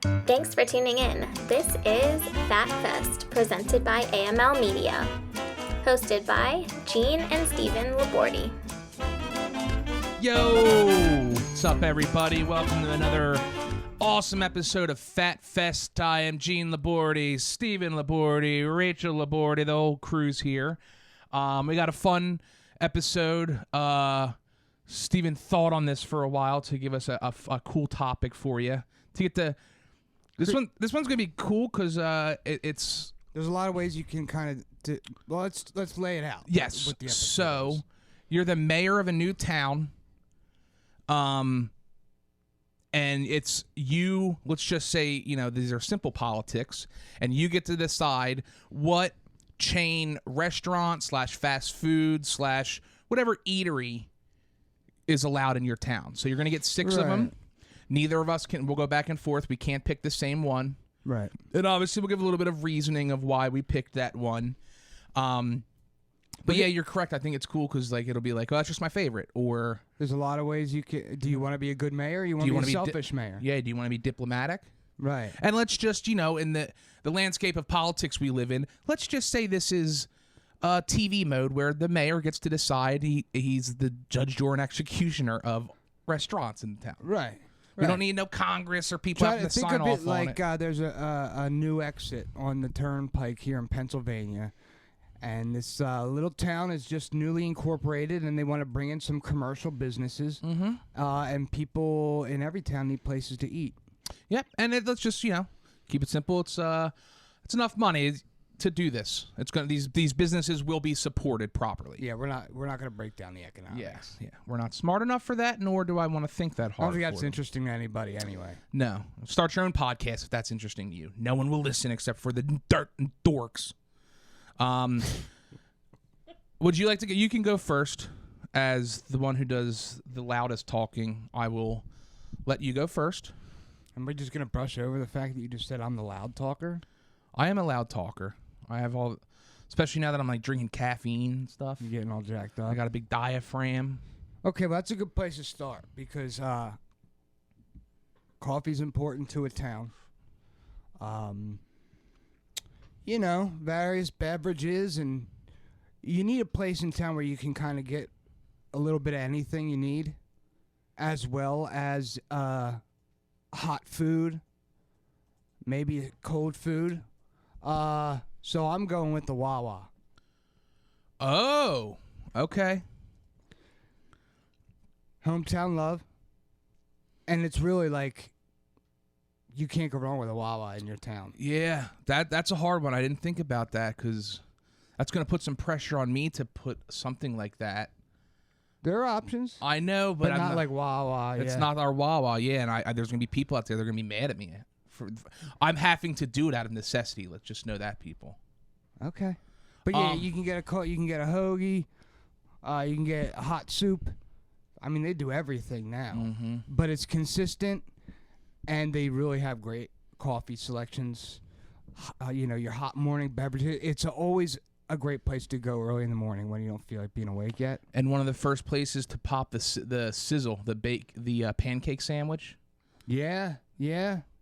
Thanks for tuning in. This is FatFest, presented by AML Media. Hosted by Gene and Stephen Labordi. Yo! What's up, everybody? Welcome to another awesome episode of FatFest. I am Gene Labordi, Stephen Labordi, Rachel Labordi, the whole crew's here. We got a fun episode. Stephen thought on this for a while to give us a cool topic for you. To get to this one's gonna be cool because it's there's a lot of ways you can kind of let's lay it out. Yes. What the episode So is. you're the mayor of a new town. And it's you, let's just say, these are simple politics, and you get to decide what chain restaurant / fast food / whatever eatery is allowed in your town. So you're going to get 6 of them. Neither of us we'll go back and forth. We can't pick the same one. Right. And obviously we'll give a little bit of reasoning of why we picked that one. But yeah, you're correct. I think it's cool because it'll be like, oh, that's just my favorite. Or there's a lot of ways you can. Do you want to be a good mayor? Or you want to be a selfish mayor? Yeah. Do you want to be diplomatic? Right. And let's just, in the landscape of politics we live in, let's just say this is TV mode where the mayor gets to decide. He's the judge, jury, and executioner of restaurants in the town. Right. We don't need no Congress or people having to sign off on it. Think of it like there's a new exit on the turnpike here in Pennsylvania. And this little town is just newly incorporated, and they want to bring in some commercial businesses. Mm-hmm. And people in every town need places to eat. Yep, and let's just keep it simple. It's enough money to do this. It's gonna these businesses will be supported properly. Yeah, we're not gonna break down the economics. Yeah, we're not smart enough for that, nor do I want to think that hard. I don't think that's interesting to anybody anyway. No, start your own podcast if that's interesting to you. No one will listen except for the dirt and dorks. Would you like to go? You can go first as the one who does the loudest talking. I will let you go first. Am I just going to brush over the fact that you just said I'm the loud talker? I am a loud talker. I have especially now that I'm drinking caffeine and stuff. You're getting all jacked up. I got a big diaphragm. Okay, well, that's a good place to start because coffee's important to a town. Various beverages, and you need a place in town where you can kind of get a little bit of anything you need, as well as hot food, maybe cold food. So I'm going with the Wawa. Oh, okay. Hometown love. And it's really you can't go wrong with a Wawa in your town. Yeah, that's a hard one. I didn't think about that because that's going to put some pressure on me to put something like that. There are options. I know, but I'm not like Wawa. It's not our Wawa, yeah. And there's going to be people out there that are going to be mad at me. I'm having to do it out of necessity. Let's just know that, people. Okay. But yeah, you can get a hoagie. You can get a hot soup. I mean, they do everything now. Mm-hmm. But it's consistent, and they really have great coffee selections. Your hot morning beverages. It's always a great place to go early in the morning when you don't feel like being awake yet. And one of the first places to pop the sizzle, the pancake sandwich. Yeah.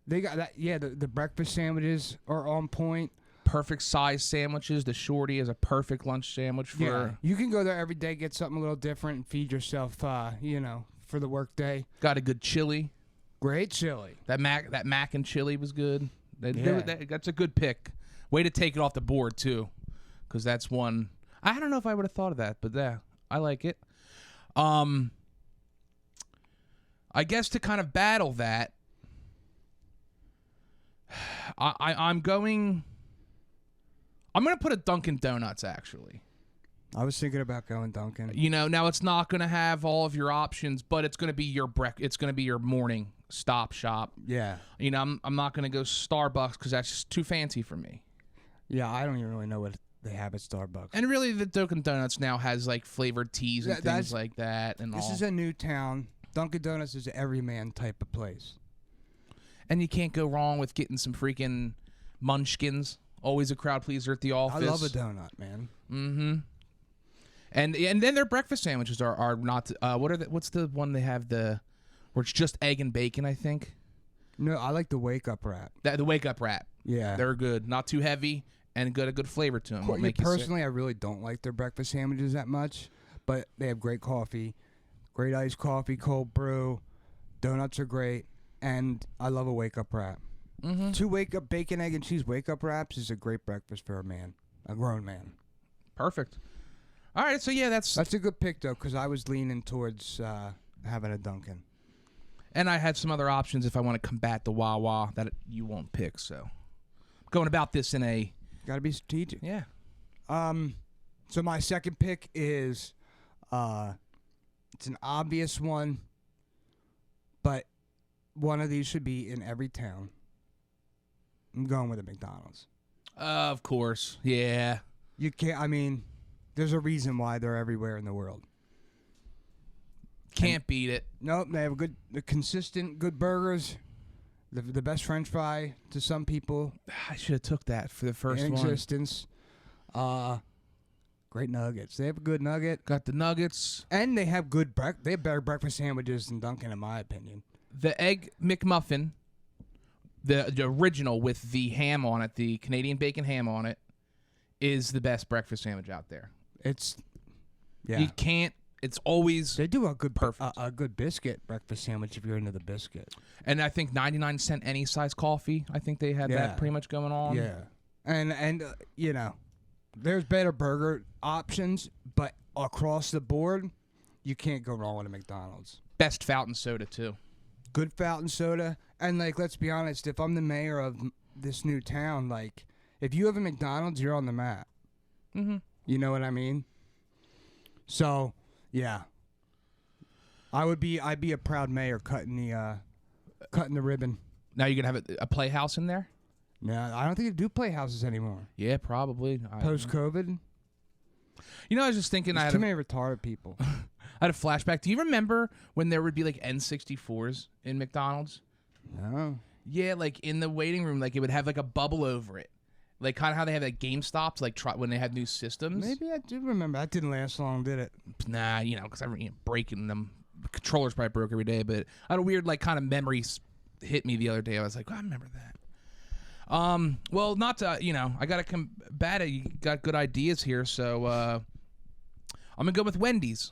They got that. Yeah, the breakfast sandwiches are on point. Perfect size sandwiches. The shorty is a perfect lunch sandwich for. Yeah. You can go there every day, get something a little different, and feed yourself. For the work day. Got a good chili. Great chili. That mac and chili was good. That's a good pick. Way to take it off the board too, because that's one. I don't know if I would have thought of that, but yeah, I like it. I guess to kind of battle that, I'm going to put a Dunkin' Donuts actually. I was thinking about going Dunkin'. Now it's not going to have all of your options, but it's going to be your it's going to be your morning stop shop. Yeah. I'm not going to go Starbucks because that's just too fancy for me. Yeah, I don't even really know what they have at Starbucks. And really, the Dunkin' Donuts now has flavored teas and things like that. And this is a new town. Dunkin' Donuts is an everyman type of place. And you can't go wrong with getting some freaking munchkins. Always a crowd pleaser at the office. I love a donut, man. Mm-hmm. And then their breakfast sandwiches are not. What's the one they have where it's just egg and bacon? I think. No, I like the wake up wrap. The wake up wrap. Yeah. They're good. Not too heavy and got a good flavor to them. Personally, I really don't like their breakfast sandwiches that much, but they have great coffee, great iced coffee, cold brew. Donuts are great, and I love a wake up wrap. 2 wake up bacon, egg, and cheese wake up wraps is a great breakfast for a grown man. Perfect. All right, so yeah, that's a good pick though, because I was leaning towards having a Dunkin'. And I had some other options if I want to combat the Wawa that you won't pick. So going about this in a gotta be strategic. Yeah. So my second pick is it's an obvious one, but one of these should be in every town. I'm going with a McDonald's. Of course. Yeah. You can't. I mean, there's a reason why they're everywhere in the world. Can't beat it. Nope, they have consistent good burgers. The best French fry to some people. I should have took that for the first in one. existence. Great nuggets. They have a good nugget. Got the nuggets. And they have they have better breakfast sandwiches than Dunkin', in my opinion. The Egg McMuffin, the original with the ham on it, the Canadian bacon ham on it, is the best breakfast sandwich out there. You can't. It's always they do a good perfect. A good biscuit breakfast sandwich if you're into the biscuit. And I think 99-cent any size coffee. I think they had that pretty much going on. Yeah, and you know, there's better burger options, but across the board, you can't go wrong with a McDonald's. Best fountain soda too. Good fountain soda, and like let's be honest, if I'm the mayor of this new town, like if you have a McDonald's, you're on the map. Mm-hmm. You know what I mean? So. Yeah, I'd be a proud mayor cutting the ribbon. Now you're gonna have a playhouse in there? No, I don't think they do playhouses anymore. Yeah, probably. Post COVID. You know, I was just thinking. There's too many retarded people. I had a flashback. Do you remember when there would be like N64s in McDonald's? No. Yeah, like in the waiting room, like it would have like a bubble over it. Like kind of how they have like GameStops, like when they have new systems. Maybe I do remember. That didn't last long, did it? Nah, you know, because I'm breaking them. The controllers probably broke every day, but I had a weird like kind of memories hit me the other day. I was like, oh, I remember that. Well, not to, I got to combat it. You got good ideas here, so I'm gonna go with Wendy's.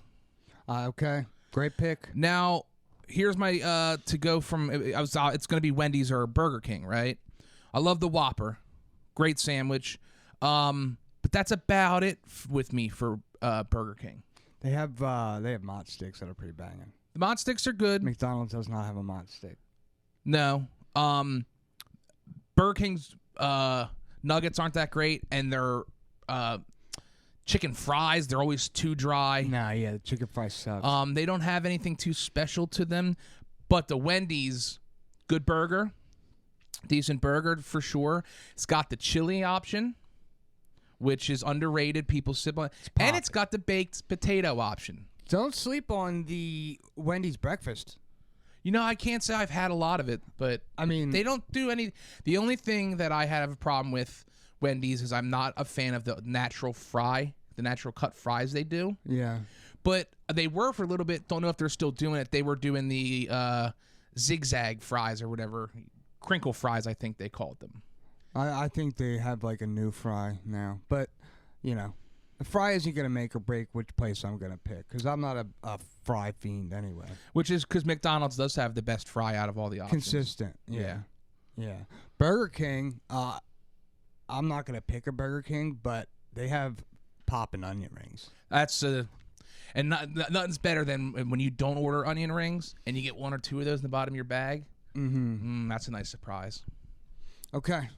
Okay, great pick. Now, here's my to go from. It's gonna be Wendy's or Burger King, right? I love the Whopper. Great sandwich, but that's about it with me for Burger King. They have Mott sticks that are pretty banging. The Mott sticks are good. McDonald's does not have a Mott stick. No, Burger King's nuggets aren't that great, and their chicken fries, they're always too dry. Nah, yeah, the chicken fries sucks. They don't have anything too special to them, but the Wendy's, good burger. Decent burger for sure. It's got the chili option, which is underrated. People sip on it. And it's got the baked potato option. Don't sleep on the Wendy's breakfast. I can't say I've had a lot of it, but I mean, they don't do any. The only thing that I have a problem with Wendy's is I'm not a fan of the natural cut fries they do. Yeah. But they were for a little bit. Don't know if they're still doing it. They were doing the zigzag fries or whatever. Crinkle fries, I think they called them. I think they have like a new fry now. But, the fry isn't going to make or break which place I'm going to pick because I'm not a fry fiend anyway. Which is because McDonald's does have the best fry out of all the options. Consistent. Yeah. Burger King, I'm not going to pick a Burger King, but they have poppin' onion rings. That's and nothing's better than when you don't order onion rings and you get one or two of those in the bottom of your bag. Mm-hmm. That's a nice surprise. Okay.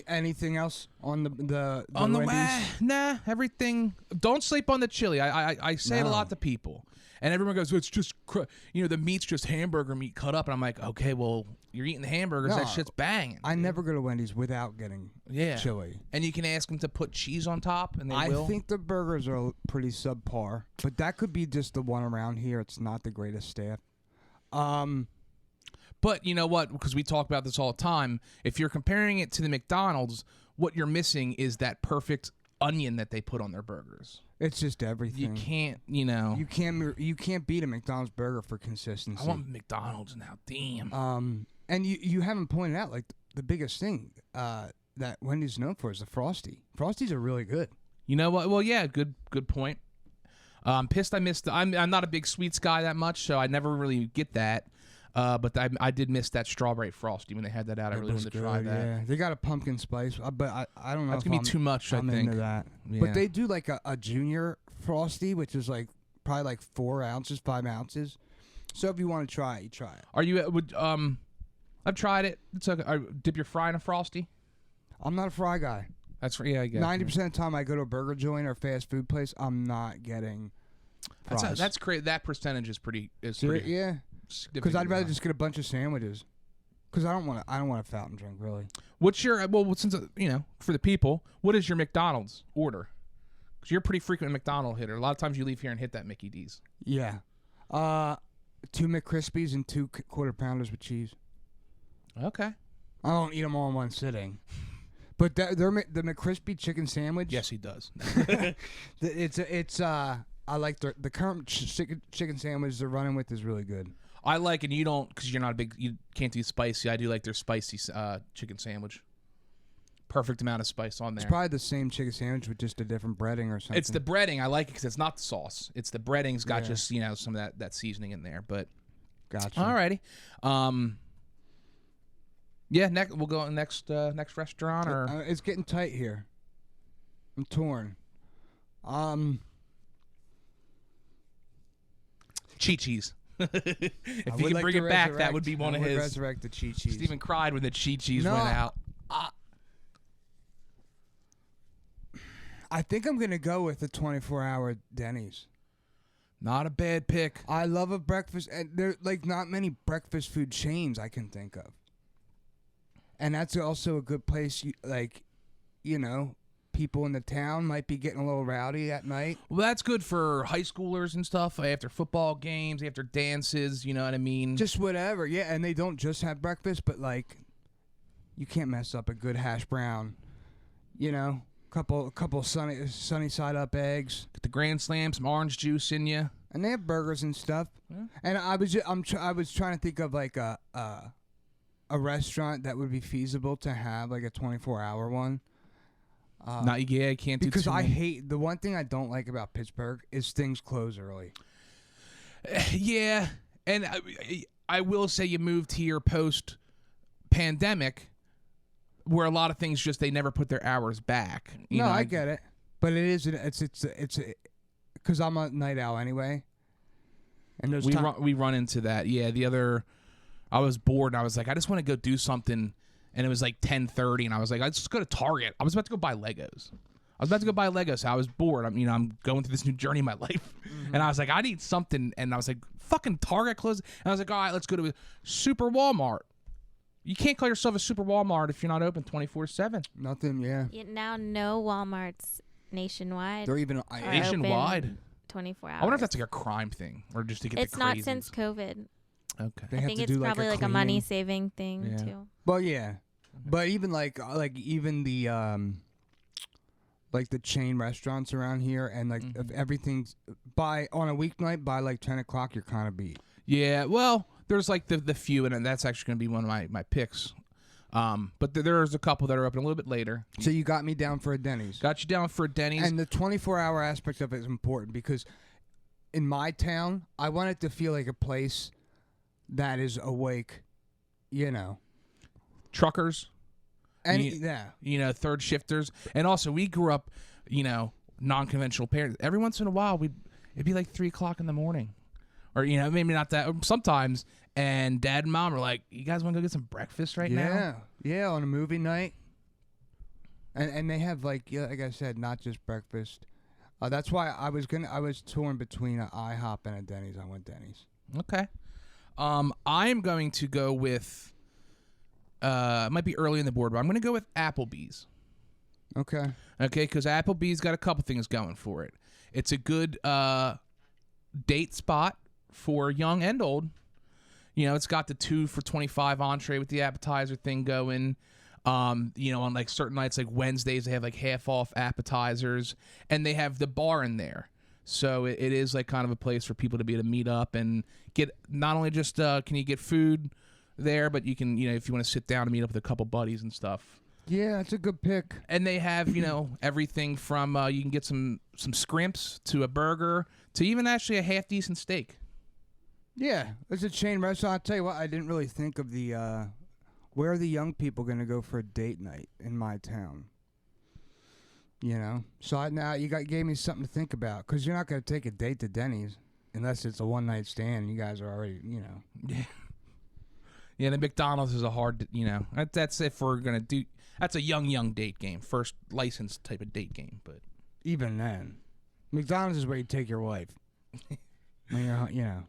Anything else on the on the Wendy's? Nah, everything. Don't sleep on the chili. I say it a lot to people, and everyone goes, well, "It's just the meat's just hamburger meat cut up," and I'm like, "Okay, well, you're eating the hamburgers. That shit's banging." I never go to Wendy's without getting chili, and you can ask them to put cheese on top, and they will. I think the burgers are pretty subpar, but that could be just the one around here. It's not the greatest staff. But you know what? Because we talk about this all the time. If you're comparing it to the McDonald's, what you're missing is that perfect onion that they put on their burgers. It's just everything. You can't, You can't beat a McDonald's burger for consistency. I want McDonald's now. Damn. And you haven't pointed out like the biggest thing that Wendy's known for is the Frosty. Frosties are really good. You know what? Well, yeah, good point. Pissed I missed. I'm not a big sweets guy that much, so I never really get that. But I did miss that strawberry frosty when they had that out. I really wanted to try that. Yeah, they got a pumpkin spice, but I don't know. That's gonna be too much. I'm I think. into that. Yeah. But they do like a junior frosty, which is like probably like 4 ounces, 5 ounces. So if you want to try it, you try it. Are you I've tried it. It's okay. Dip your fry in a frosty. I'm not a fry guy. That's yeah. I guess 90% of the time I go to a burger joint or fast food place, I'm not getting fries. That's crazy. That percentage is pretty. Yeah. Because I'd rather just get a bunch of sandwiches. Because I don't want a fountain drink really. What's your since for the people, what is your McDonald's order? Because you're a pretty frequent McDonald's hitter. A lot of times you leave here and hit that Mickey D's. Yeah, 2 McCrispies and 2 quarter pounders with cheese. Okay. I don't eat them all in one sitting. But the McCrispy chicken sandwich. Yes, he does. I like the current chicken sandwich they're running with is really good. I like, and you don't, because you're not you can't do spicy. I do like their spicy chicken sandwich. Perfect amount of spice on there. It's probably the same chicken sandwich with just a different breading or something. It's the breading. I like it because it's not the sauce. It's the breading's got just some of that seasoning in there. But gotcha. Alrighty. Yeah. We'll go on next restaurant or it's getting tight here. I'm torn. Chi-Chi's. If you can bring it back, that would be one of his. Resurrect the Chi-Chi's. Steven cried when the Chi-Chi's went out. I think I'm going to go with the 24-hour Denny's. Not a bad pick. I love a breakfast, and there like not many breakfast food chains I can think of. And that's also a good place, people in the town might be getting a little rowdy at night. Well, that's good for high schoolers and stuff, after football games, after dances, you know what I mean? Just whatever, yeah, and they don't just have breakfast, but, you can't mess up a good hash brown, couple sunny side up eggs. Get the Grand Slam, some orange juice in you. And they have burgers and stuff. Yeah. And I was trying to think of, a restaurant that would be feasible to have, a 24-hour one. I can't do because I hate the one thing I don't like about Pittsburgh is things close early. Yeah, and I will say you moved here post pandemic, where a lot of things they never put their hours back. I get it, but it's because I'm a night owl anyway, and we run into that. Yeah, I was bored and I was like, I just want to go do something. And it was 10:30, and I was like, let's just go to Target. I was about to go buy Legos. So I was bored. I'm going through this new journey in my life, and I was like, I need something. And I was like, fucking Target closed. And I was like, all right, let's go to a Super Walmart. You can't call yourself a Super Walmart if you're not open 24/7. Nothing, yeah. Now no Walmarts nationwide. They're even nationwide. 24 hours. I wonder if that's a crime thing or just to get. It's the not crazies. Since COVID. Okay. I think it's probably a money saving thing too. Well, yeah, but even even the the chain restaurants around here, and if everything's on a weeknight by 10 o'clock, you're kind of beat. Yeah, well, there's the few, and that's actually going to be one of my picks. But there's a couple that are open a little bit later. So you got me down for a Denny's. Got you down for a Denny's. And the 24-hour aspect of it is important because in my town, I want it to feel like a place that is awake, Truckers. And third shifters. And also, we grew up, non-conventional parents. Every once in a while, it'd be 3 o'clock in the morning. Or, maybe not that. Sometimes. And Dad and Mom are like, you guys want to go get some breakfast now? Yeah, on a movie night. And they have, like I said, not just breakfast. That's why I was torn between an IHOP and a Denny's. I went Denny's. Okay. I am going to go with, it might be early in the board, but I'm going to go with Applebee's. Okay. Okay, because Applebee's got a couple things going for it. It's a good date spot for young and old. It's got the 2 for $25 entree with the appetizer thing going. On certain nights, like Wednesdays, they have half off appetizers, and they have the bar in there. So it is kind of a place for people to be able to meet up and get not only just can you get food, there, but you can, if you want to sit down and meet up with a couple buddies and stuff. Yeah, it's a good pick. And they have, everything from you can get some scrimps to a burger to even actually a half decent steak. Yeah, it's a chain restaurant. I'll tell you what, I didn't really think of the where are the young people going to go for a date night in my town? So now you gave me something to think about, because you're not going to take a date to Denny's unless it's a one-night stand. You guys are already, Yeah. Yeah, the McDonald's is a hard, that's if we're going to do, that's a young date game. First licensed type of date game, but. Even then. McDonald's is where you take your wife. When you're,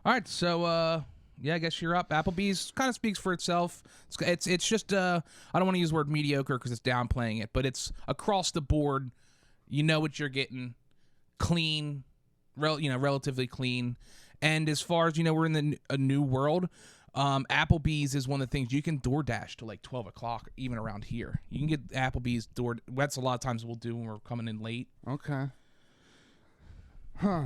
All right, so I guess you're up. Applebee's kind of speaks for itself. It's just I don't want to use the word mediocre because it's downplaying it, but it's across the board. You know what you're getting, clean, relatively clean. And as far as we're in a new world. Applebee's is one of the things you can DoorDash to like 12 o'clock, even around here. You can get Applebee's that's a lot of times we'll do when we're coming in late. Okay. Huh.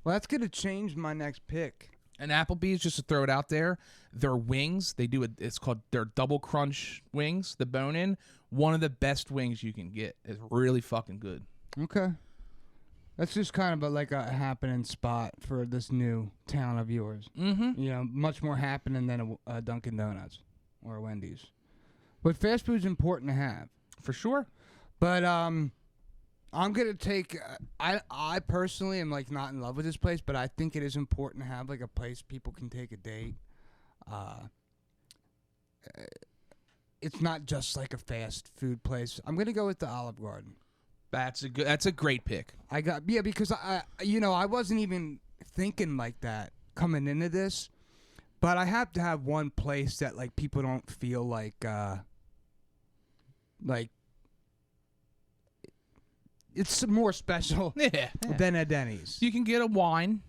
Well, that's going to change my next pick. And Applebee's, just to throw it out there, their wings, it's called their double crunch wings, the bone-in. One of the best wings you can get. It's really fucking good. Okay. That's just kind of like a happening spot for this new town of yours. Mm-hmm. Much more happening than a Dunkin' Donuts or a Wendy's. But fast food's important to have. For sure. But I'm going to take... I personally am like not in love with this place, but I think it is important to have like a place people can take a date. It's not just like a fast food place. I'm going to go with the Olive Garden. That's a great pick. Because I wasn't even thinking like that coming into this, but I have to have one place that like people don't feel like it's more special than a Denny's. You can get a wine.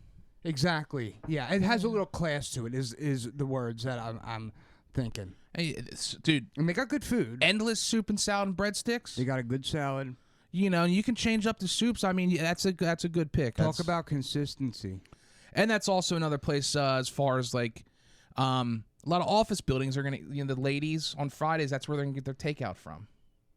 Exactly. Yeah, it has a little class to it. Is the words that I'm thinking. Hey, dude, and they got good food. Endless soup and salad and breadsticks. They got a good salad. You can change up the soups. I mean, that's a good pick. Talk about consistency. And that's also another place as far as like a lot of office buildings are going to, the ladies on Fridays, that's where they're going to get their takeout from.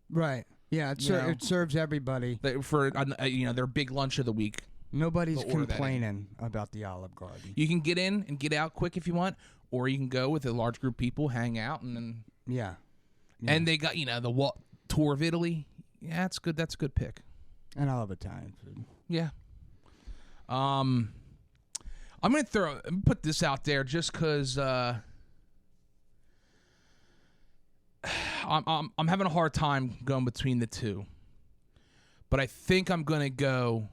Right. Yeah, it serves everybody. For their big lunch of the week. Nobody's complaining about the Olive Garden. You can get in and get out quick if you want, or you can go with a large group of people, hang out, and then... Yeah. And they got, the tour of Italy. Yeah, that's good. That's a good pick. And I love Italian food. Yeah. I'm gonna put this out there just because I'm having a hard time going between the two, but I think I'm gonna go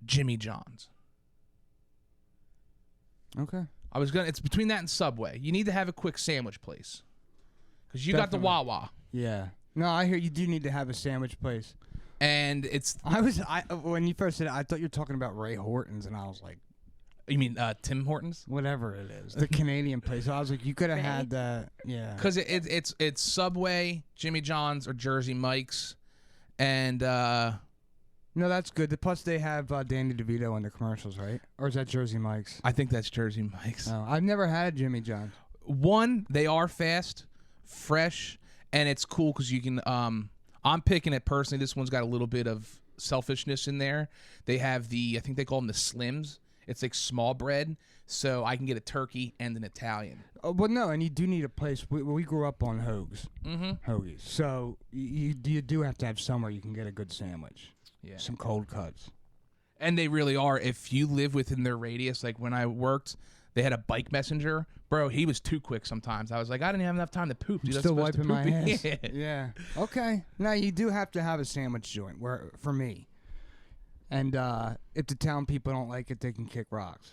Jimmy John's. Okay. It's between that and Subway. You need to have a quick sandwich place because you got the Wawa. Yeah. No, I hear you do need to have a sandwich place. And it's... when you first said it, I thought you were talking about Ray Horton's, and I was like... You mean Tim Hortons? Whatever it is. The Canadian place. I was like, you could have had that. Yeah. Because it's Subway, Jimmy John's, or Jersey Mike's. And... No, that's good. Plus, they have Danny DeVito in the commercials, right? Or is that Jersey Mike's? I think that's Jersey Mike's. No, I've never had Jimmy John's. One, they are fast, fresh, and it's cool because you can... I'm picking it personally. This one's got a little bit of selfishness in there. They have I think they call them the Slims. It's like small bread, so I can get a turkey and an Italian. Oh, but no, and you do need a place. We grew up on Hoagies. Mm-hmm. Hoagies. So you do have to have somewhere you can get a good sandwich. Yeah. Some cold cuts. And they really are. If you live within their radius, like when I worked, they had a bike messenger. Bro, he was too quick sometimes. I was like, I didn't have enough time to poop. Dude, I'm still wiping my ass. Yeah. Yeah. Okay. Now, you do have to have a sandwich joint for me. And if the town people don't like it, they can kick rocks.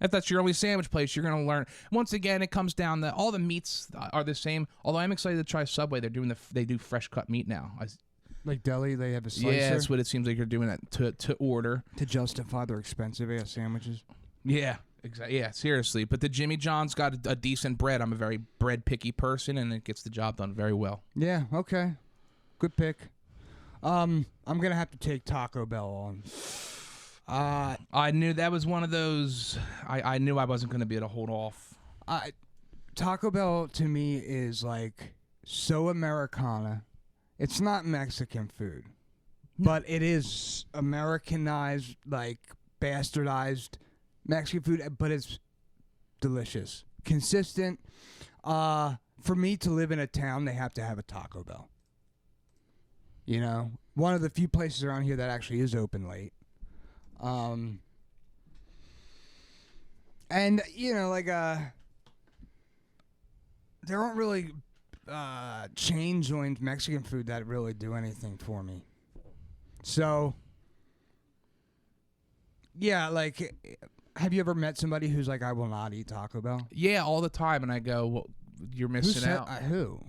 If that's your only sandwich place, you're going to learn. Once again, it comes down that all the meats are the same. Although I'm excited to try Subway. They do fresh cut meat now. Like deli, they have a slicer? Yeah, that's what it seems like you're doing that to order. To justify their expensive ass sandwiches? Yeah, exactly. Yeah, seriously. But the Jimmy John's got a decent bread. I'm a very bread picky person, and it gets the job done very well. Yeah, okay. Good pick. I'm going to have to take Taco Bell on. I knew that was one of those. I knew I wasn't going to be able to hold off. Taco Bell to me is like so Americana. It's not Mexican food, but it is Americanized, like bastardized Mexican food, but it's delicious, consistent. For me to live in a town, they have to have a Taco Bell. You know, one of the few places around here that actually is open late. And you know, like there aren't really chain joined Mexican food that really do anything for me. So yeah, like, have you ever met somebody who's like, I will not eat Taco Bell? Yeah, all the time, and I go, well, you're missing out. Who?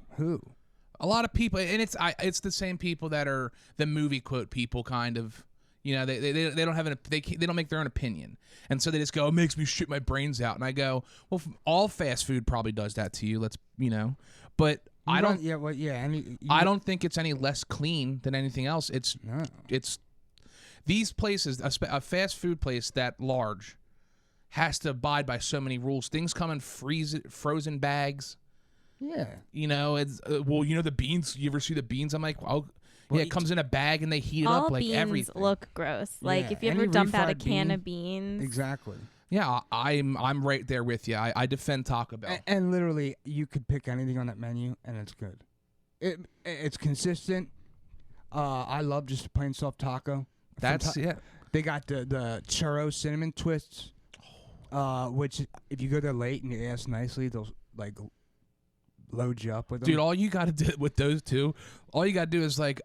A lot of people, and it's the same people that are the movie quote people, kind of. You know, they don't have they don't make their own opinion, and so they just go, it makes me shit my brains out, and I go, well, all fast food probably does that to you. But I don't. Yeah, well, yeah. I don't think it's any less clean than anything else. It's these places, a fast food place that large, has to abide by so many rules. Things come in frozen bags. Yeah. You know, it's the beans. You ever see the beans? I'm like, oh. Yeah, it comes in a bag and they heat it up like everything. All beans look gross. Like yeah, if you ever dump out a can of beans. Exactly. Yeah, I'm right there with you. I defend Taco Bell. And literally, you could pick anything on that menu and it's good. It's consistent. I love just a plain soft taco. That's They got the churro cinnamon twists, which if you go there late and you ask nicely, they'll like load you up with them. Dude, all you got to do with those two, all you got to do is like,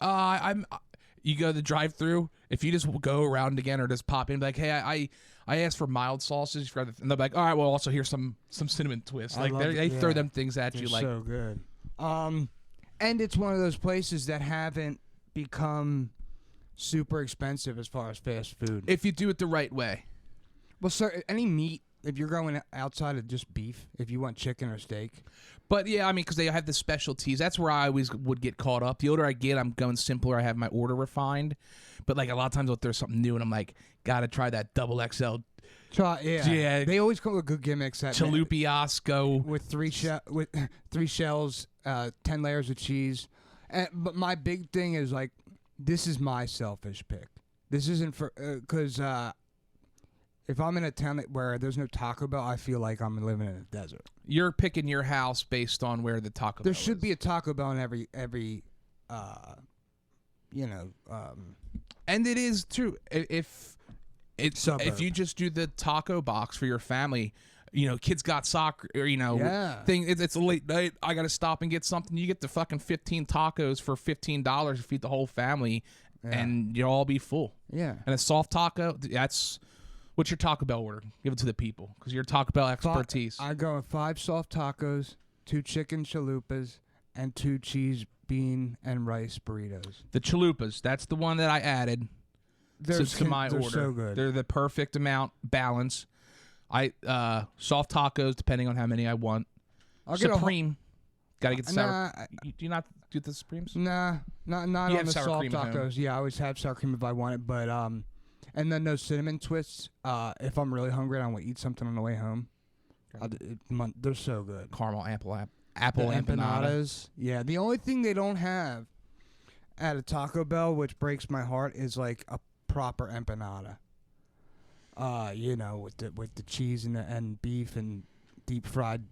you go to the drive-through. If you just go around again or just pop in, be like, hey, I asked for mild sauces, and they're like, all right, well, also here's some cinnamon twists. Like they throw them things at you, like so good. And it's one of those places that haven't become super expensive as far as fast food. If you do it the right way. Well, sir, any meat. If you're going outside of just beef, if you want chicken or steak. But yeah, I mean, because they have the specialties. That's where I always would get caught up. The older I get, I'm going simpler. I have my order refined. But like a lot of times, there's something new, and I'm like, gotta try that double XL. Yeah. They always come with good gimmicks. Chalupiasco with three shells, 10 layers of cheese. But my big thing is like, this is my selfish pick. This isn't for because. If I'm in a town where there's no Taco Bell, I feel like I'm living in a desert. You're picking your house based on where the Taco Bell is. There should be a Taco Bell in every and it is true. If you just do the taco box for your family, kids got soccer, or it's a late night, I got to stop and get something. You get the fucking 15 tacos for $15 to feed the whole family, and you'll all be full. Yeah. And a soft taco, what's your Taco Bell order? Give it to the people, because your Taco Bell expertise. I go with 5 soft tacos, 2 chicken chalupas, and 2 cheese, bean, and rice burritos. The chalupas, that's the one that I added to my order. They're so good. They're the perfect amount, balance. Soft tacos, depending on how many I want. Supreme. Gotta get the sour. Do you not do the Supremes? Nah, not on the soft tacos. Yeah, I always have sour cream if I want it, but and then those cinnamon twists. If I'm really hungry and I want to eat something on the way home, they're so good. Caramel apple the empanada. Empanadas. Yeah, the only thing they don't have at a Taco Bell, which breaks my heart, is like a proper empanada. With the cheese and beef and deep fried.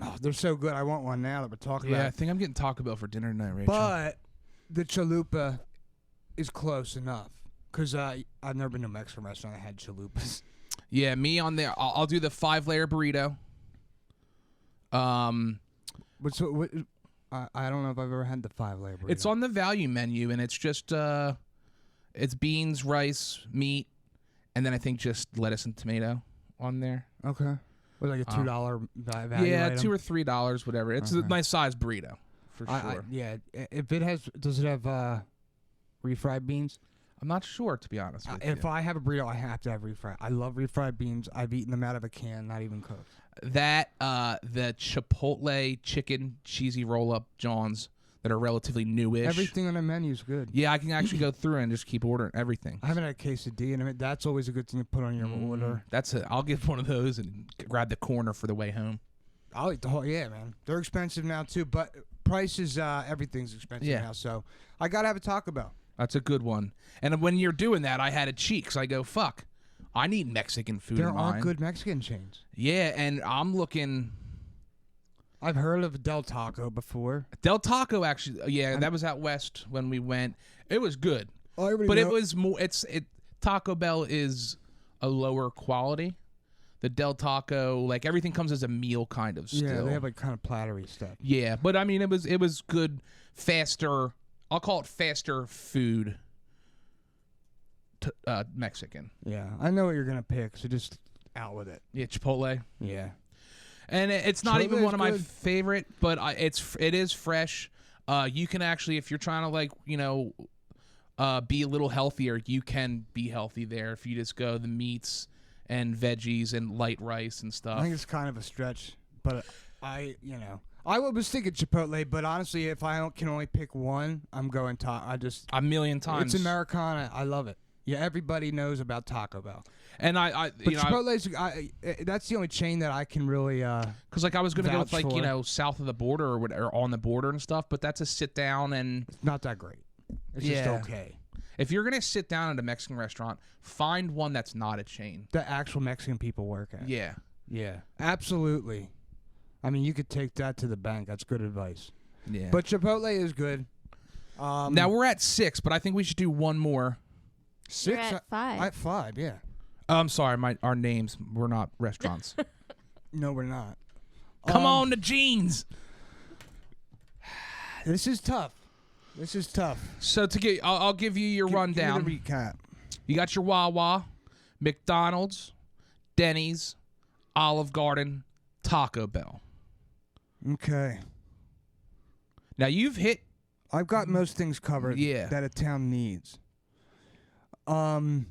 Oh, they're so good. I want one now that we're talking about. Yeah, I think I'm getting Taco Bell for dinner tonight, Rachel. But the chalupa is close enough. Because I've never been to a Mexican restaurant that had chalupas. Yeah, me on there. I'll do the 5-layer burrito. I don't know if I've ever had the 5-layer burrito. It's on the value menu, and it's just it's beans, rice, meat, and then I think just lettuce and tomato on there. Okay. With like a $2 value Yeah, item? $2 or $3, whatever. It's a nice size burrito, for sure. If it has, does it have refried beans? I'm not sure, to be honest with you. If I have a burrito, I have to have refried. I love refried beans. I've eaten them out of a can, not even cooked. That, the Chipotle chicken cheesy roll-up John's, that are relatively newish. Everything on the menu is good. Yeah, I can actually go through and just keep ordering everything. I haven't had a quesadilla, and I mean, that's always a good thing to put on your order. I'll get one of those and grab the corner for the way home. I'll eat the whole. Yeah, man. They're expensive now too, but prices, everything's expensive now. So I gotta have a Taco Bell. That's a good one. And when you're doing that, I had a cheat because I go, fuck, I need Mexican food. There in are mine. good Mexican chains. Yeah, and I'm looking. I've heard of Del Taco before. Del Taco, actually, that was out west when we went. It was good, but it was more. Taco Bell is a lower quality. The Del Taco, like everything comes as a meal, kind of. Still. Yeah, they have like kind of plattery stuff. Yeah, but I mean, it was good, faster. I'll call it faster food. Mexican. Yeah, I know what you're gonna pick, so just out with it. Yeah, Chipotle. Yeah. And it's not even one of my good. favorite, but it is fresh. You can actually, if you're trying to be a little healthier, you can be healthy there if you just go the meats and veggies and light rice and stuff. I think it's kind of a stretch, but I was thinking Chipotle, but honestly, if I can only pick one, I'm going a million times. It's Americana. I love it. Yeah, everybody knows about Taco Bell. And Chipotle's that's the only chain that I can really because I was gonna go with for. South of the border or on the border and stuff, but that's a sit down and it's not that great. It's just okay. If you're gonna sit down at a Mexican restaurant, find one that's not a chain. The actual Mexican people work at. Yeah. Yeah. Absolutely. I mean, you could take that to the bank. That's good advice. Yeah. But Chipotle is good. Now we're at 6, but I think we should do one more. 6 You're at 5. At 5, yeah. I'm sorry, our names were not restaurants. No, we're not. Come on, the jeans. This is tough. So I'll give you your rundown. Give me the recap. You got your Wawa, McDonald's, Denny's, Olive Garden, Taco Bell. Okay. Now you've hit. I've got most things covered. Yeah. That a town needs. I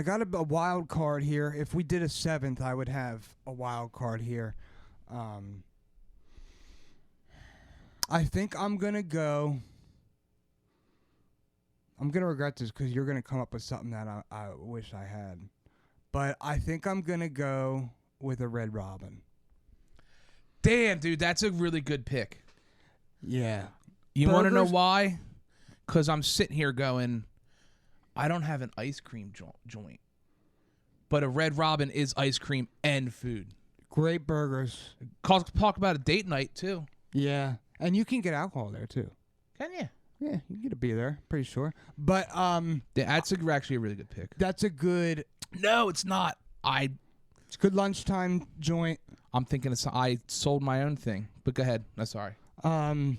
got a wild card here. If we did a 7th, I would have a wild card here. I think I'm going to go. I'm going to regret this because you're going to come up with something that I wish I had. But I think I'm going to go with a Red Robin. Damn, dude, that's a really good pick. Yeah. You want to know why? Because I'm sitting here going, I don't have an ice cream joint. But a Red Robin is ice cream and food. Great burgers. Talk about a date night, too. Yeah. And you can get alcohol there, too. Can you? Yeah, you can get a beer there, pretty sure. But that's actually a really good pick. That's a good. No, it's not. It's a good lunchtime joint. I'm thinking I sold my own thing. But go ahead. No, sorry. You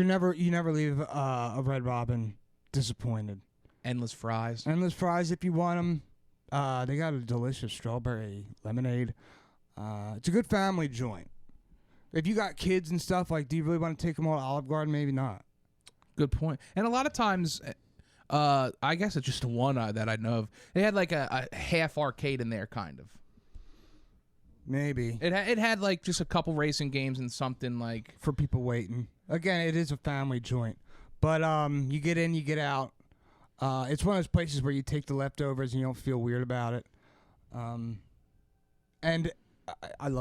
never leave a Red Robin disappointed. Endless fries. Endless fries if you want them. They got a delicious strawberry lemonade. It's a good family joint. If you got kids and stuff, like, do you really want to take them all to Olive Garden? Maybe not. Good point. And a lot of times, I guess it's just one that I know of. They had like a half arcade in there, kind of. Maybe. It had like just a couple racing games and something like for people waiting. Again, it is a family joint. But you get in, you get out. It's one of those places where you take the leftovers and you don't feel weird about it. And I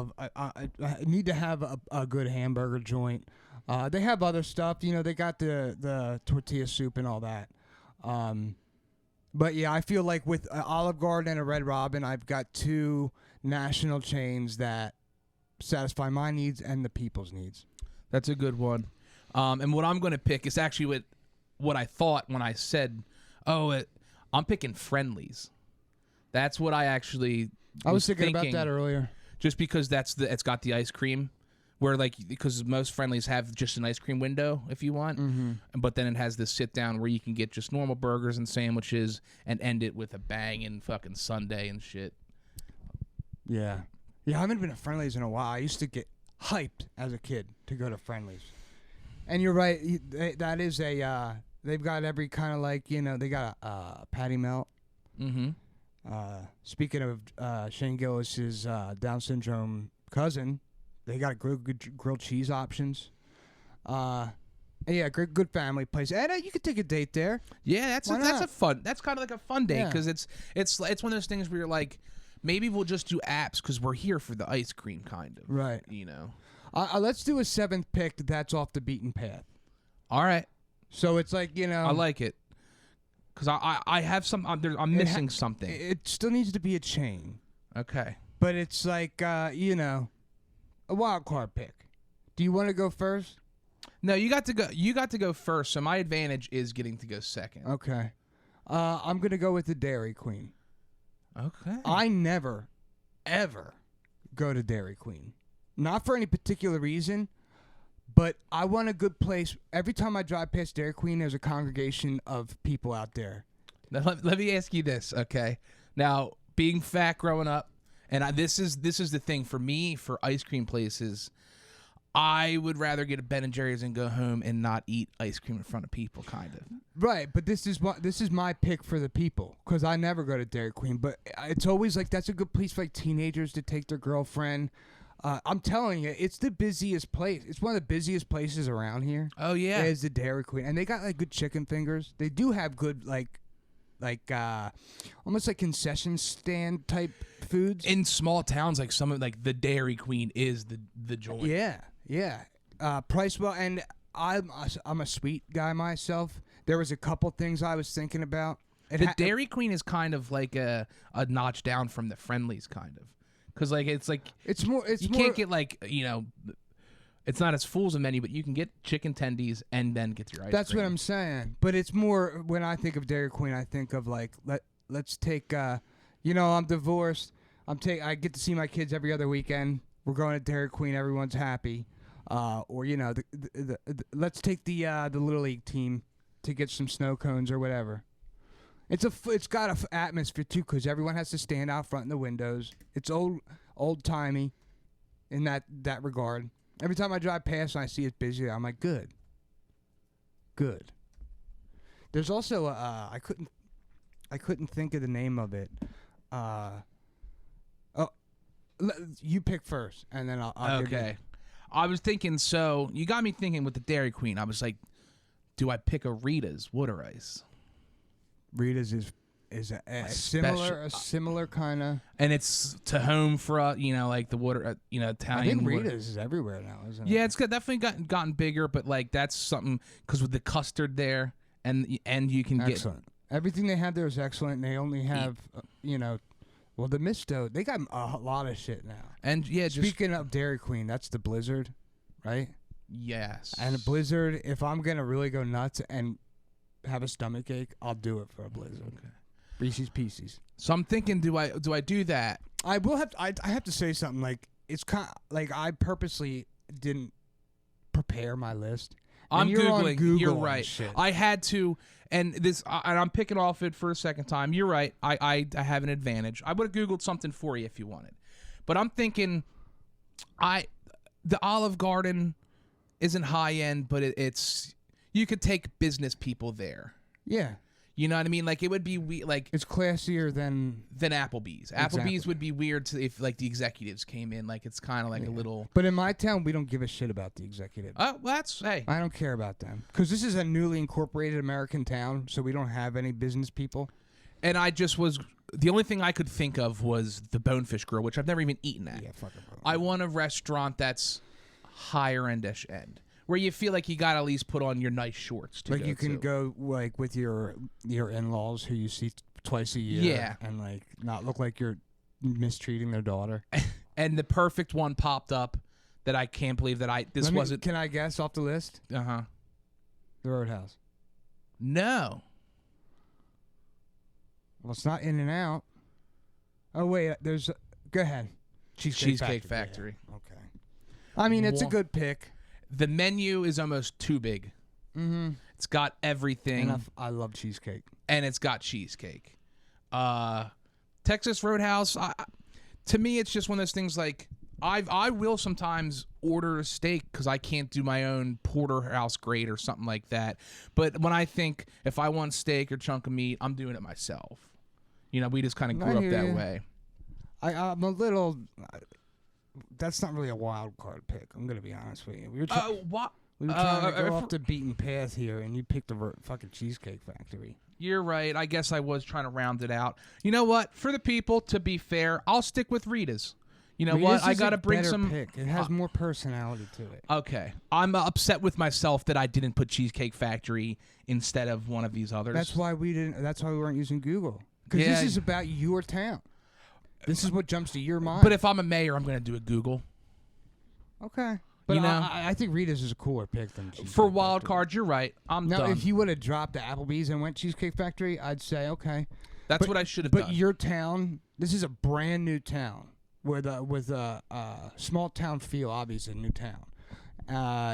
need to have a good hamburger joint. They have other stuff, they got the tortilla soup and all that. But yeah, I feel like with Olive Garden and a Red Robin, I've got 2 national chains that satisfy my needs and the people's needs. That's a good one. And what I'm going to pick is actually what I thought when I said, I'm picking Friendlies. That's what I actually was thinking about that earlier. Just because it's got the ice cream, where because most Friendlies have just an ice cream window if you want, but then it has this sit down where you can get just normal burgers and sandwiches and end it with a bang and fucking sundae and shit. Yeah, I haven't been to Friendlies in a while. I used to get hyped as a kid to go to Friendlies, and you're right. That is they've got every kind of they got a patty melt. Mm-hmm. Speaking of Shane Gillis's Down syndrome cousin, they got good grilled cheese options. Yeah, good family place, and you could take a date there. Yeah, that's kind of like a fun day because it's one of those things where you're like, maybe we'll just do apps because we're here for the ice cream, kind of. Right. You know. Let's do a 7th pick that's off the beaten path. All right. So it's like, you know. I like it because I have some. I'm missing something. It still needs to be a chain. Okay. But it's like you know, a wild card pick. Do you want to go first? No, you got to go. You got to go first. So my advantage is getting to go second. Okay. I'm gonna go with the Dairy Queen. Okay. I never, ever go to Dairy Queen. Not for any particular reason, but I want a good place. Every time I drive past Dairy Queen, there's a congregation of people out there. Now, let me ask you this, okay? Now, being fat growing up, and this is the thing for me for ice cream places. I would rather get a Ben and Jerry's and go home and not eat ice cream in front of people, kind of. Right, but this is my pick for the people because I never go to Dairy Queen. But it's always like that's a good place for like teenagers to take their girlfriend. I'm telling you, it's the busiest place. It's one of the busiest places around here. Oh yeah, is the Dairy Queen, and they got like good chicken fingers. They do have good like almost like concession stand type foods in small towns. Like like the Dairy Queen is the joint. Yeah. Price well, and I'm a sweet guy myself. There was a couple things I was thinking about. The Dairy Queen is kind of like a notch down from the Friendlies, kind of, because like it's more. You can't get like it's not as full as a menu, but you can get chicken tendies and then get your ice cream. That's what I'm saying. But it's more when I think of Dairy Queen, I think of like let's take. I'm divorced. I get to see my kids every other weekend. We're going to Dairy Queen. Everyone's happy. Or let's take the Little League team to get some snow cones or whatever. It's got a atmosphere too because everyone has to stand out front in the windows. It's old timey in that regard. Every time I drive past and I see it busy, I'm like, good. There's also I couldn't think of the name of it. You pick first, and then I'll okay. I was thinking, so you got me thinking with the Dairy Queen. I was like, do I pick a Rita's water ice? Rita's is a similar kind of, and it's to home for like the water, Italian. I think water. Rita's is everywhere now, isn't it? Yeah, it's definitely gotten bigger, but like that's something because with the custard there, and you can excellent. Everything they have there is excellent. And they only have Well, the Misto, they got a lot of shit now. And yeah, speaking of Dairy Queen, that's the Blizzard, right? Yes. And a Blizzard, if I'm gonna really go nuts and have a stomach ache, I'll do it for a Blizzard. Okay. Reese's Pieces. So I'm thinking, do I do that? I will have. I have to say something. Like it's kind of, like I purposely didn't prepare my list. I'm Googling. Google You're right. I had to, and I'm picking off it for a second time. You're right. I have an advantage. I would have Googled something for you if you wanted, but I'm thinking, the Olive Garden isn't high end, but it's you could take business people there. Yeah. You know what I mean? Like it would be like it's classier than Applebee's. Exactly. Applebee's would be weird if like the executives came in. Like it's kind of like a little. But in my town, we don't give a shit about the executives. Oh, well, hey. I don't care about them because this is a newly incorporated American town, so we don't have any business people. And the only thing I could think of was the Bonefish Grill, which I've never even eaten at. Yeah, fuck it. I want a restaurant that's higher end-ish end. Where you feel like you got to at least put on your nice shorts to like you can go like with your in-laws who you see twice a year, yeah, and like not look like you're mistreating their daughter. And the perfect one popped up that I can't believe that wasn't. Can I guess off the list? The Roadhouse. No. Well, it's not In-N-Out. Oh wait, there's. Go ahead. Cheesecake Factory. Yeah. Okay. I mean, it's a good pick. The menu is almost too big. Mm-hmm. It's got everything. I love cheesecake. And it's got cheesecake. Texas Roadhouse, to me, it's just one of those things like, I will sometimes order a steak because I can't do my own porterhouse grade or something like that. But when I think if I want steak or chunk of meat, I'm doing it myself. We just kind of grew up that way. I'm a little... That's not really a wild card pick. I'm gonna be honest with you. We were trying to go off the beaten path here, and you picked the fucking Cheesecake Factory. You're right. I guess I was trying to round it out. You know what? For the people, to be fair, I'll stick with Rita's. You know what? I gotta bring some. Pick. It has more personality to it. Okay, I'm upset with myself that I didn't put Cheesecake Factory instead of one of these others. That's why we didn't. That's why we weren't using Google. Because this is about your town. This is what jumps to your mind. But if I'm a mayor, I'm gonna do a Google. Okay. But I think Rita's is a cooler pick than Cheesecake For wild Factory. cards, you're right. I'm now, done. if you would have dropped the Applebee's and went Cheesecake Factory, I'd say okay. That's what I should have done. But your town, this is a brand new town with a small town feel. Obviously, a new town.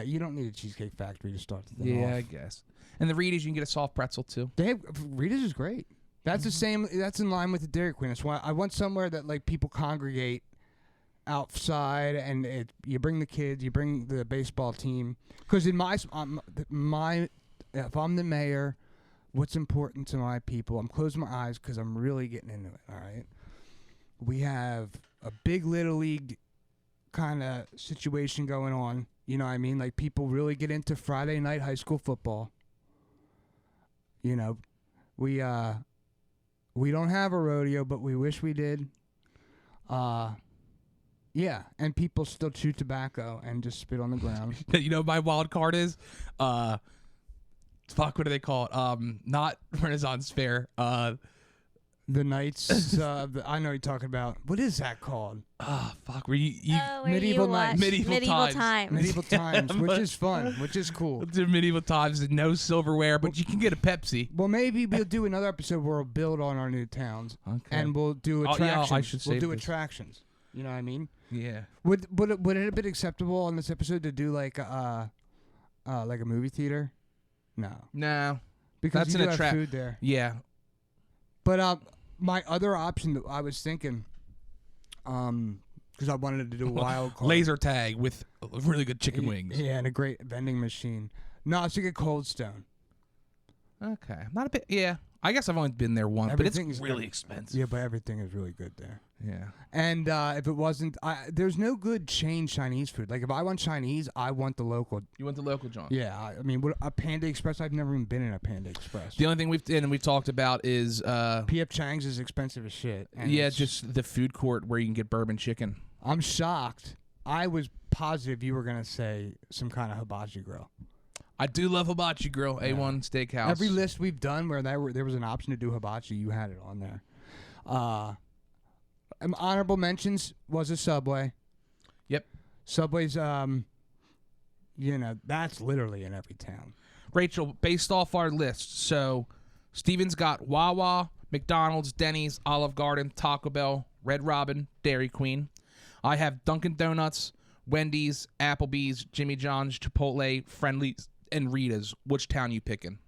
You don't need a Cheesecake Factory to start the thing off. I guess. And the Rita's, you can get a soft pretzel too. Rita's is great. That's the same. That's in line with the Dairy Queen. That's why I want somewhere that like people congregate outside, and you bring the kids, you bring the baseball team. Because in if I'm the mayor, what's important to my people? I'm closing my eyes because I'm really getting into it. All right, we have a big Little League kind of situation going on. You know what I mean? Like people really get into Friday night high school football. You know, we don't have a rodeo, but we wish we did. Yeah, and people still chew tobacco and just spit on the ground. You know what my wild card is? What do they call it? Not Renaissance Fair. The Knights. I know what you're talking about. What is that called? Where you Medieval Knights. Medieval times. Medieval times, which is fun, which is cool. Do medieval times and no silverware, but you can get a Pepsi. Well, maybe we'll do another episode where we'll build on our new towns, and we'll do attractions. I should we'll do this. attractions. You know what I mean? Yeah. Would it have been acceptable on this episode to do like a movie theater? No, because that's you an do have attraction. food there. Yeah. But my other option that I was thinking, because I wanted to do a wild card. Laser tag with really good chicken wings. Yeah, and a great vending machine. No, I was thinking Cold Stone. Okay. Not a bit. Yeah. I guess I've only been there once, but it's really expensive. expensive. Yeah, but everything is really good there. Yeah. And if it wasn't, there's no good chain Chinese food. Like if I want Chinese, I want the local. You want the local John? Yeah, I mean, a Panda Express. I've never even been in a Panda Express. The only thing we've talked about is P.F. Chang's is expensive as shit. Yeah, just the food court where you can get bourbon chicken. I'm shocked. I was positive you were gonna say some kind of hibachi grill. I do love hibachi grill, A1 Steakhouse. Every list we've done where there was an option to do hibachi, you had it on there. Honorable mentions was a Subway. Yep. Subway's, that's literally in every town. Rachel, based off our list, so Steven's got Wawa, McDonald's, Denny's, Olive Garden, Taco Bell, Red Robin, Dairy Queen. I have Dunkin' Donuts, Wendy's, Applebee's, Jimmy John's, Chipotle, Friendly's, and Rita's. Which town you picking?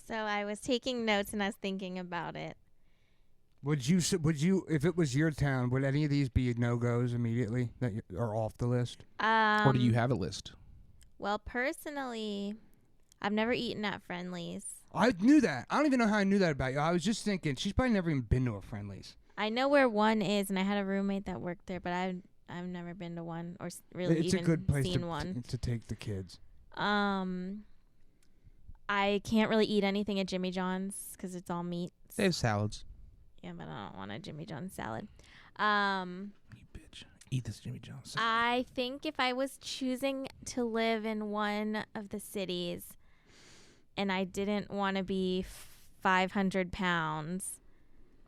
So I was taking notes and I was thinking about it. Would you, if it was your town, would any of these be no-goes immediately that are off the list? Or do you have a list? Well, personally, I've never eaten at Friendly's. I knew that. I don't even know how I knew that about you. I was just thinking, she's probably never even been to a Friendly's. I know where one is, and I had a roommate that worked there, but I've never been to one or really it's even a good place seen one. To take the kids. I can't really eat anything at Jimmy John's because it's all meat. They have salads. Yeah, but I don't want a Jimmy John's salad. You bitch. Eat this Jimmy John's salad. I think if I was choosing to live in one of the cities and I didn't want to be 500 pounds,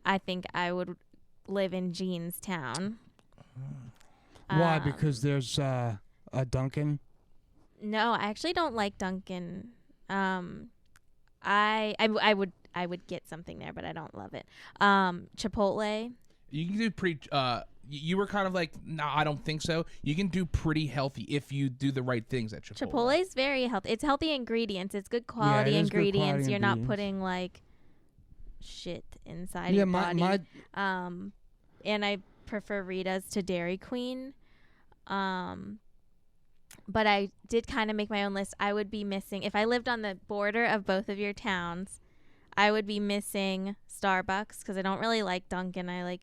I think I would live in Jeanstown. Why? Because there's a Dunkin'? No, I actually don't like Dunkin'. I would get something there, but I don't love it. Chipotle. You can do you were kind of like, no, I don't think so. You can do pretty healthy if you do the right things at Chipotle. Chipotle's very healthy. It's healthy ingredients. It's good quality ingredients. You're not putting like shit inside your body. And I prefer Rita's to Dairy Queen. But I did kind of make my own list. I would be missing, if I lived on the border of both of your towns, I would be missing Starbucks because I don't really like Dunkin'. I like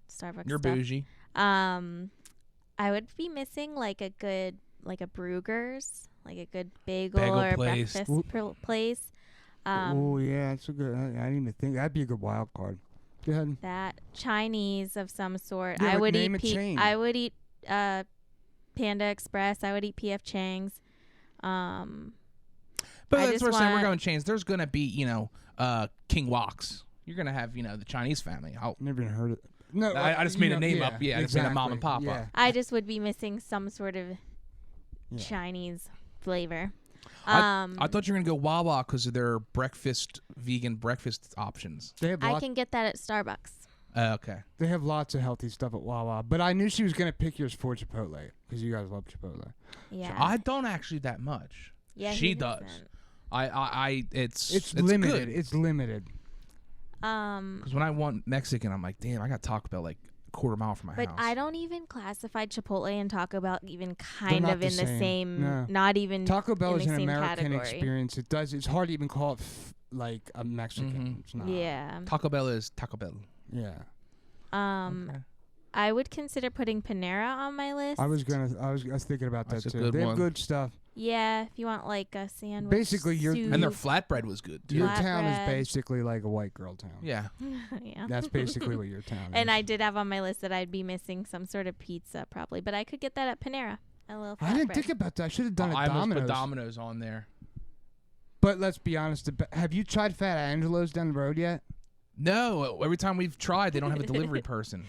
Starbucks. You're stuff. bougie. I would be missing like a Brugger's, like a good bagel or place. breakfast place. Oh yeah, that's a good. I didn't even think that'd be a good wild card. Go ahead. That Chinese of some sort. Yeah, I would name eat. a chain. I would eat Panda Express. I would eat PF Chang's. But I that's just what we're saying. We're want- going to change. There's going to be, King Wok's. You're going to have, the Chinese family. Never even heard it. No, I just made a name up. Yeah, I just made a mom and pop yeah. up. I just would be missing some sort of Yeah. Chinese flavor. I thought you were going to go Wawa because of their vegan breakfast options. They have I can get that at Starbucks. Okay. They have lots of healthy stuff at Wawa, but I knew she was gonna pick yours for Chipotle because you guys love Chipotle. Yeah. I don't actually that much. Yeah, she he does. doesn't. It's limited. good. It's limited. Because when I want Mexican, I'm like, damn, I got Taco Bell like a quarter mile from my But house. I don't even classify Chipotle and Taco Bell even kind not of the in the same. same. No. Not even. Taco Bell in is the an same American category. experience. It's hard to even call it like a Mexican. It's not. Yeah. Taco Bell is Taco Bell. Yeah. Okay. I would consider putting Panera on my list. I was thinking about That's that a too. good They have one. good stuff. Yeah, if you want like a sandwich. Basically, soup. And their flatbread was good too. Your town is Flatbread. basically like a white girl town. Yeah. Yeah. That's basically what your town is. And I did have on my list that I'd be missing some sort of pizza probably, but I could get that at Panera. A little I didn't flatbread. think about that. I should have done it I almost Domino's. put Domino's on there. But let's be honest. Have you tried Fat Angelo's down the road yet? No, every time we've tried, they don't have a delivery person.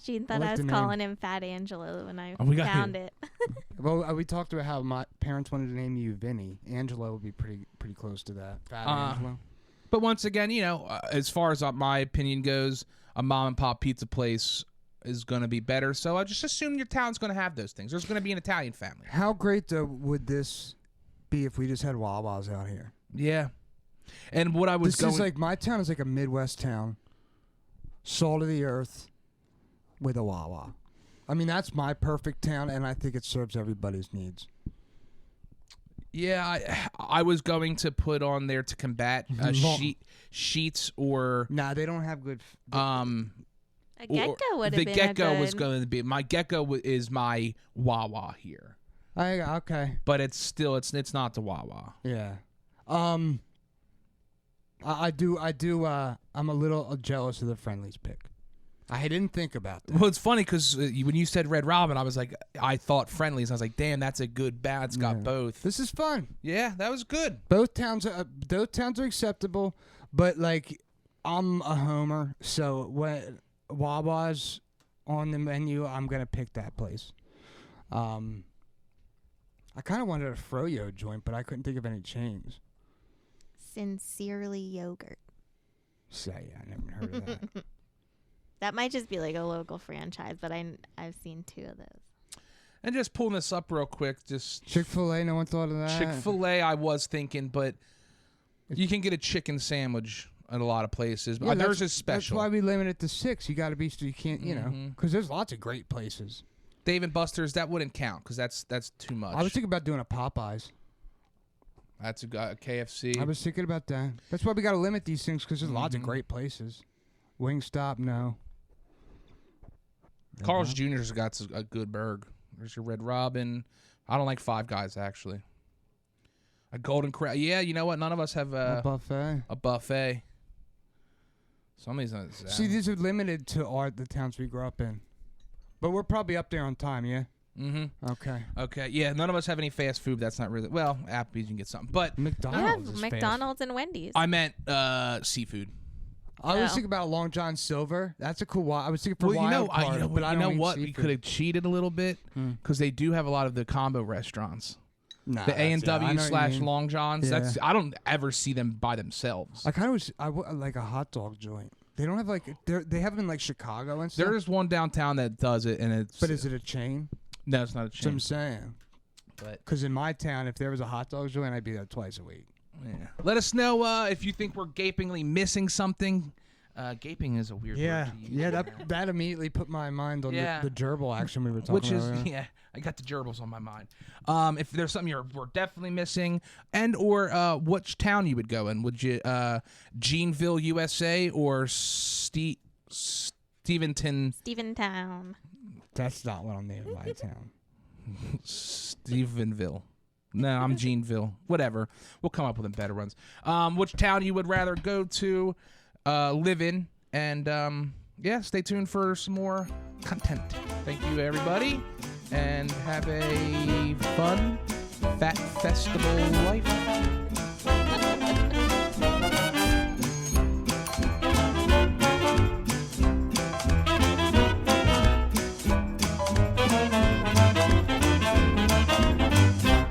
Gene thought like I was the name. calling him Fat Angelo when I Oh, we got found it. Well, we talked about how my parents wanted to name you Vinny. Angelo would be pretty close to that. Fat Angelo. But once again, as far as my opinion goes, a mom and pop pizza place is going to be better. So I just assume your town's going to have those things. There's going to be an Italian family. How great though would this be if we just had Wawas out here? Yeah. And what I was This is like my town is like a Midwest town, salt of the earth, with a Wawa. I mean, that's my perfect town, and I think it serves everybody's needs. Yeah, I was going to put on there to combat sheets or Nah, they don't have good. A gecko would have been the gecko a good. was going to be my gecko is my Wawa here, Okay. but it's not the Wawa. Yeah. I do. I'm a little jealous of the Friendlies pick. I didn't think about that. Well, it's funny because when you said Red Robin, I thought Friendlies. I was like, damn, that's a good balance. Got both. This is fun. Yeah, that was good. Both towns are acceptable, but like I'm a homer, so when Wawa's on the menu, I'm gonna pick that place. I kind of wanted a froyo joint, but I couldn't think of any chains. Sincerely Yogurt. So yeah, I never heard of that. That might just be like a local franchise, but I've seen 2 of those. And just pulling this up real quick, just Chick-fil-A, no one thought of that. Chick-fil-A, I was thinking, but you can get a chicken sandwich at a lot of places. Yeah, But theirs is special. That's why we limit it to 6. You got to be so you can't, Mhm. because there's lots of great places. Dave & Buster's, that wouldn't count because that's too much. I was thinking about doing a Popeyes. That's a KFC. I was thinking about that. That's why we got to limit these things because there's lots of Mhm. great places. Wingstop, no. Carl's Jr.'s got a good burger. There's your Red Robin. I don't like Five Guys, actually. A Golden Corral. Yeah, you know what? None of us have A buffet. a buffet. Some of these are See, these are limited to the towns we grew up in. But we're probably up there on time, yeah? Mm-hmm. Okay. Okay, yeah, none of us have any fast food. That's not really... Well, Applebee's, you can get something. But You McDonald's have is McDonald's and Wendy's. I meant seafood. I was Oh. thinking about Long John Silver. That's a cool I was thinking for Well, wild card, but I don't eat what? We seafood. could have cheated a little bit because they do have a lot of the combo restaurants. Nah, The that's- yeah, I A&W know what you / mean. Long John's. Yeah. I don't ever see them by themselves. I kind of wish like a hot dog joint. They don't have they have them in like Chicago and stuff. There's one downtown that does it, and it's. But is it a chain? No, it's not a That's what I'm chain. saying. But Because in my town, if there was a hot dog joint, I'd be there twice a week. yeah. Let us know if you think we're gapingly missing something. Gaping is a weird word to use. Yeah. That immediately put my mind on Yeah. the gerbil action we were talking Which about. is earlier. yeah, I got the gerbils on my mind. If there's something we're definitely missing, and or which town you would go in? Would you Geneville, USA, or Steventon? Steventown. That's not what I'm naming my town. Stephenville. No, I'm Geneville. Whatever. We'll come up with better ones. Which town you would rather go to, live in, and yeah, stay tuned for some more content. Thank you, everybody, and have a fun Fat Festival life.